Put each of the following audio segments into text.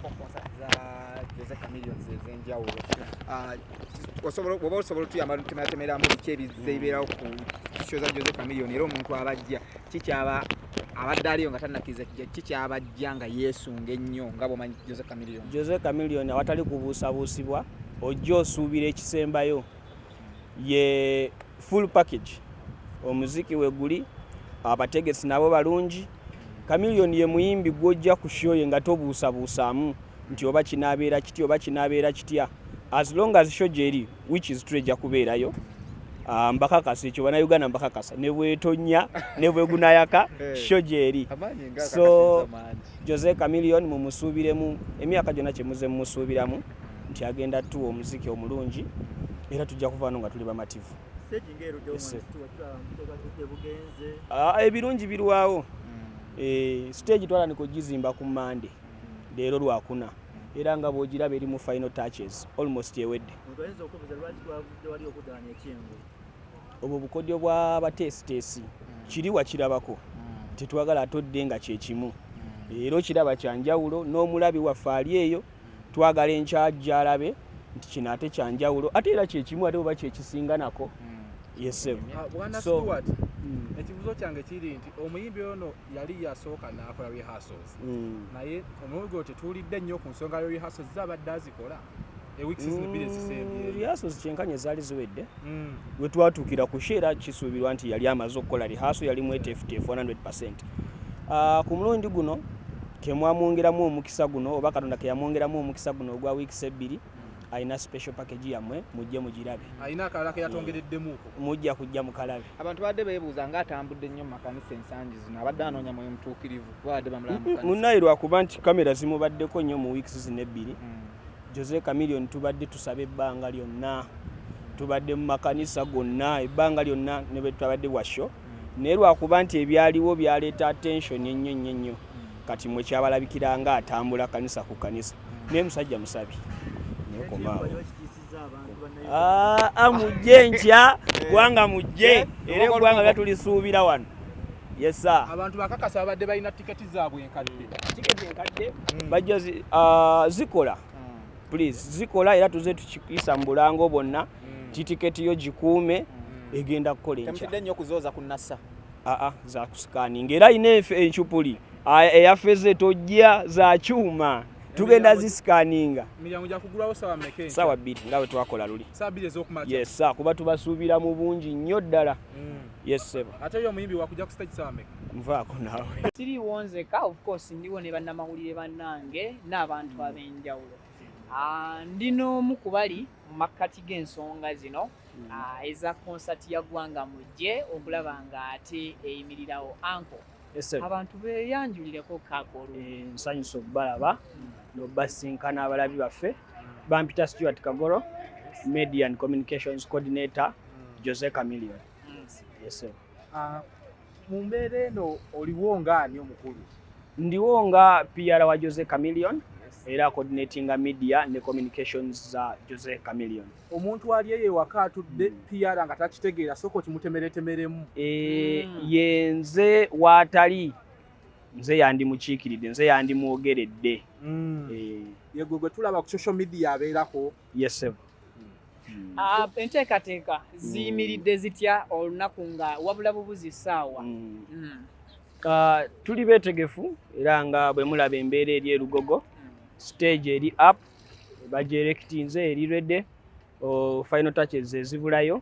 ko concert za Jose Chameleone zenjawulo osobola tuyatemera mu biki ebizeeberawo ku show za Jose Chameleone era omuntu abajja kikyaba abadde aliyo nga tannakiriza kikyabajja nga yeesunga ennyo nga bw'omanyi Jose Chameleone awatali kubuusabuusibwa ojja osuubira ekisembayo ye full package omuziki we guli abategesi nabo balungi. Chameleone ye muyimbi gw'ojja ku show ye nga tobuusabuusaamu nti oba kinaabeera kitya oba kinaabeera kitya, as long as show gyeri which is true ejja kubeerayo. Mbakakasa ekyo bannayuganda mbakakasa ne bwetonya ne bwegunayaka show gyeri. So Jose Chameleone mumusuubiremu emyaka gyonna kyemuze mumusuubiramu nti agenda tuwa omuziki omulungi era tujja kuvaano nga tuli bamativu. Ebirungi birwawo. Stage twala nikugizimba ku Monday leero Lwakuna era nga bw'ogiraba eri mu final touches almost ewedde. Obwo bukodyo bwa bateesiteesi kiri wakirabako tetwagala atodde nga kyekimu era kiraba kyanjawulo n'omulabi waffe ali eyo twagala enkyajja alabe nti kino ate kyanjawulo ate era kyekimu ate oba kyekisinga nako. Yes Bwana Stuart, ekibuzo kyange kiri nti omuyimbi ono yali yasooka n'akola rehearsals naye omulugo tetuulidde nnyo ku nsonga yo rehearsals zabadde azikola rehearsals kyenkanye zaali ziwedde we twatuukira ku shera kisuubirwa nti yali amaze okukola rehearsal yali mweteefuteefu 100%. Ku mulundi guno kemwamwongeramu omukisa guno oba Katonda keyamwongeramu omukisa guno ogwa weeks ebbiri ayina special package yammwe mujje mugirabe. Ayina akalala ke yatongereddemuuko mujja kujja mukalabe. Abantu badde beebuuza nga atambudde nnyo mu makanisa ensangi zino abadde anoonya mwoyo mutuukirivu badde bamulaba mu kanisa. Munnaye lwakuba nti kamera zimubaddeko nnyo mu weeks zino ebbiri. Jose Chameleone tubadde tusaba ebbanga lyonna tubadde mu makanisa gonna ebbanga lyonna ne bwe tubadde washo naye lwakuba nti ebyaliwo byaleeta attention ennyo kati mwe kyabalabikira nga atambula kanisa ku kanisa naye musajja musabi mujje nkya gwanga mujje era eggwanga byatulisuubira wano. Yes sir. Abantu bakakasa babadde balina tiketi zaabwe enkadde. Tiketi enkadde bajja zikola. Please zikola era tuze tukiyisa mu bulango bonna tiketi yo gikuume egenda kukola enkya. Temutidde nnyo okuzooza ku nassa. Za kusikaninga era ine enchupuli eyafeze tojja za kyuma tugenda zisikaninga. Milyango gya kugulawo sawa mmeke? Sawa 2 nga bwe twakola luli. Sawa 2 ez'okumakya. Yes sir, kuba tubasuubira mu bungi nnyo ddala. Yes sir. Ate yo omuyimbi wakujja ku stage sawa mmeke? Nvaako naawe. Siri wonzeka of course ndiwo ne bannamawulire bannange n'abantu ab'enjawulo. Ndino mukubali mu makkati g'ensonga zino eza concert ya Gwanga Mujje okulaba nga ate eyimirirawo anko. Yes sir. Abantu beyanjulireko kakolo. Nsanyusa okubalaba n'obasinkana abalabi baffe bampita Stuart Kagoro Media and Communications Coordinator Jose Chameleone. Yes sir. Mu mbeera eno oliwo ng'ani omukulu? Ndiwo nga PR wa Jose Chameleone era coordinating media ne communications za Jose Chameleone. Omuntu ali eye waka atudde PR nga takitegeera soko kimutemeretemeremu. Yenze watali nze yandi mukiikiridde nze yandi mwogeredde. Yego gwe tulaba ku social media abeerako. Yes sir. Enteekateeka ziyimiridde zitya olunaku nga wabula bubuzi ssaawa? Tuli beetegefu era nga bwe mulaba embeera eri erugogo stage eri up bajerectinze eri ready final touches ezibulayo.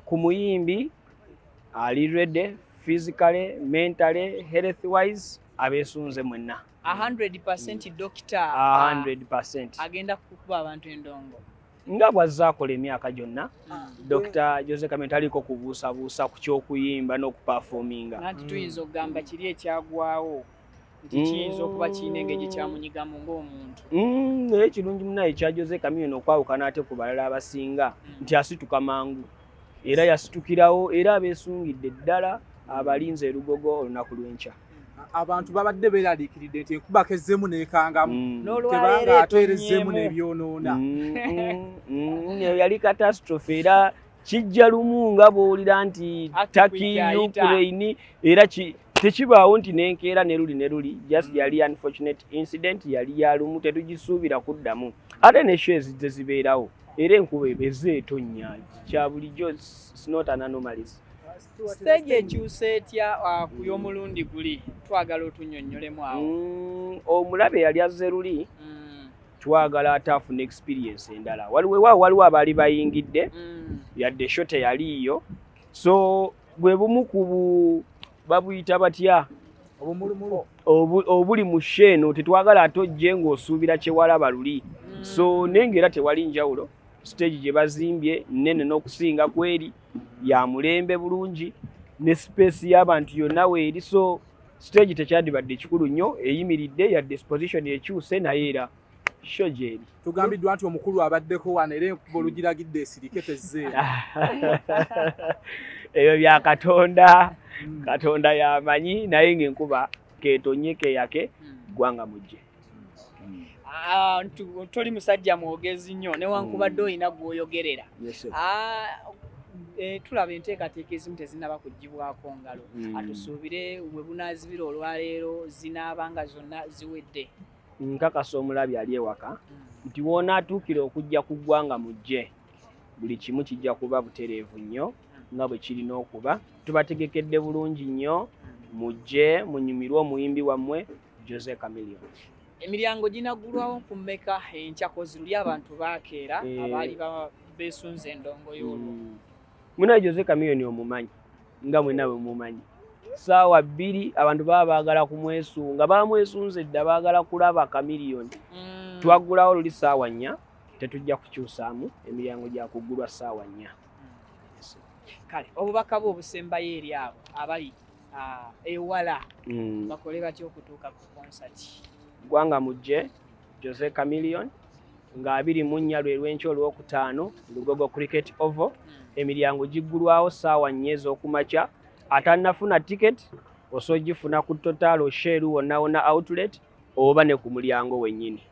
Ku muyimbi ali ready physically mentally health wise abesunze mwenna 100% doctor 100% agenda kukuba abantu endongo nga bwazaakola emyaka gyonna. Dr. Jose Chameleone aliko kubuusabuusa ku kyokuyimba n'okuperforminga. Nanti tuyinza okugamba kiri ekyagwawo nti kiyinza okuba kirina engeri kyamunyigamu ng'omuntu. Naye kirungi munaye ekya Jose Chameleone okwawukana ate ku balala abasinga nti asituka mangu era yasitukirawo era abeesungidde ddala abalinze erugogo olunaku lw'enkya. Abantu babadde beeraliikiridde nti enkuba kezzemu n'ekangamu n'olwaleero ateerezzemu n'ebyonoona. Yali catastrophe era kijja lumu nga bw'owulira nti Turkey, Ukraine era tekibaawo nti nenkeera ne luli just yali unfortunate incident yali yalumu tetugisuubira kuddamu ate ne shares zibeerawo era enkuba ebeze etonnya kya bulijjo it's not an anomalis. Stage ekyusa etya ku y'omulundi guli twagala otunnyonnyolemu awo. Omulabe yali azze luli twagala atafuna experience endala waliwo abaali bayingidde yadde sho teyaliiyo so bwe bumu ku babuyita batya obuli mu sheeno tetwagala atojje ng'osuubira kyewalaba luli so nengera tewali njawulo stage gye bazimbye nnene n'okusinga kweri ya mulembe bulungi ne space y'abantu yonna weeri so stage tekyandibadde kikulu nnyo eyimiridde ya disposition ekyuse naye era sho gyeri. Tugambiddwa nti omukulu abaddeko wano era enkuba olugiragidde esirike tezzeera. Ebyo bya Katonda, Katonda yamanyi naye ng'enkuba keetonye keyake gwanga mujje. Toli musajja mwogezi nnyo newankubadde olina gw'oyogerera. Tulaba enteekateeka ezimu tezinnaba kuggyibwako ngalo atusuubire bwe bunaazibira olwaleero zinaabanga zonna ziwedde. Nkakasa omulabi ali ewaka nti woonaatuukira okujja ku ggwanga mujje buli kimu kijja kuba butereevu nnyo nga bwe kirina okuba tubategekedde bulungi nnyo mujje munyumirwe omuyimbi wammwe Jose Chameleone. Emiryango ginaggulwawo ku mmeka enkyakozi luli abantu baakeera abaali beesunze endongo y'olwo. Muna Jose Chameleone omumanyi nga mwenna bwe mumanyi saawa 2 abantu baba baagala kumwesunga bamwesunze dda baagala kulaba Chameleone. Twaggulawo luli saawa 4 tetujja kukyusaamu emiryango gya kuggulwa saawa 4. Kale obubaka bwe obusembayo eri abo abali ewala bakole batya okutuuka ku konsati. Gwanga mujje Jose Chameleone nga 24 lwe lw'enkya olw'okutaano Lugogo Cricket Oval emiryango giggulwawo saawa 4 ez'okumakya. Atannafuna ticket osogifuna ku Total Shell wonna outlet oba ne ku mulyango wennyini.